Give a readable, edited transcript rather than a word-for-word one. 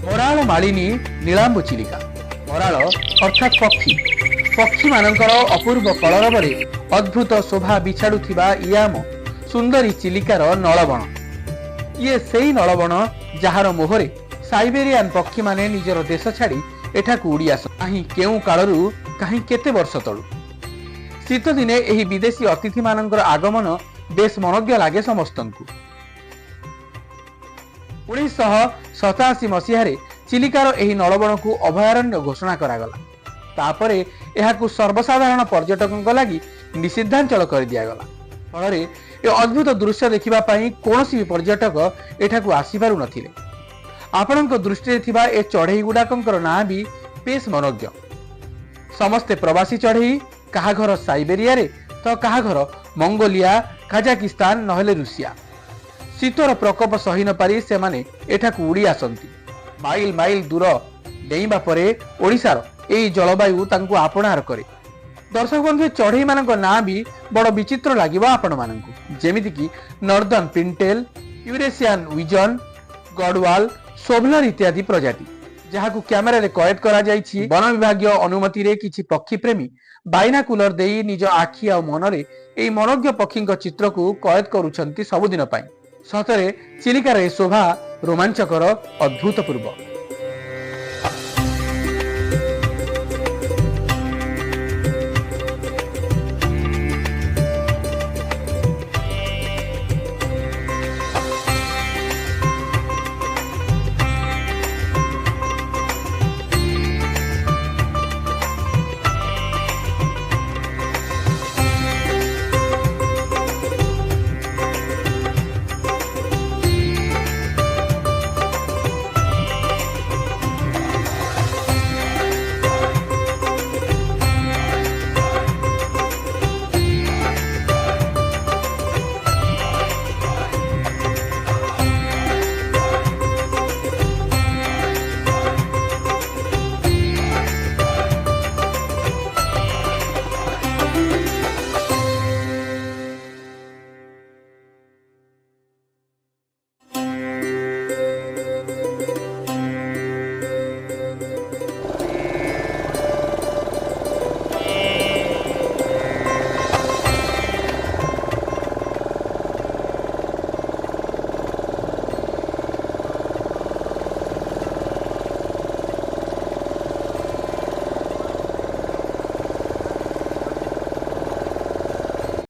Moral Malini नीलांबु Chilika. Moral अर्थात पक्षी पक्षी मानकर अपूर्व कलरवरे अद्भुत शोभा बिछाड़ुथिबा इयाम सुंदरी चिलिकार नलबण। ये सेई नलबण जार मोहरे साइबेरियान पक्षी माने निजर देश छाड़ी एठाकू उड़ी आस कहीं केउ कालरू कहीं केते वर्ष तळू। शीत दिने एही विदेशी अतिथि मानकर आगमन बेस मनोज्ञ लागे समस्तंकु। 1987 मसीहारे चिलिकार एही नलबण को अभयारण्य घोषणा करागला। तापरे एहाकू सर्वसाधारण पर्यटकों लगी निषिद्धांचल कर दियागला। फल ए अद्भुत दृश्य देखिबा पई कोनोसी भी पर्यटक एठाकू आसी पारु नथिले। आपणक दृष्टि थिबा ए चढ़ई गुडाकंकर ना भी बेस मनोज्ञ। समस्ते प्रवासी चढ़ई कहा घर साइबेरिया रे तो कहा घर मंगोलिया काजाकिस्तान नहले रूसिया। शीतर प्रकोप सही न पारी से माने एठाकू उड़ी आसंती। माइल माइल दूर डेइबा परे ओडिसार एई जलवायु तांकू आपणार करे। दर्शक बंधु चढ़ई मानक ना भी बड़ विचित्र लागिबो आपण मानकू, जेमिति कि northern pintail, Eurasian wigeon, gadwall, shoveler इत्यादि प्रजाति जहाकू कैमेरा रे कैद करा जायछि। वन विभाग अनुमति रे किछि पक्षी प्रेमी बाइनाकुलर देई निज आखि आ मनरे एई मनोज्ञ पक्षी चित्र को कैद करूछंती सबुदिन पाई। सतरे चिलिकार ए शोभा रोमांचकर अद्भुतपूर्व।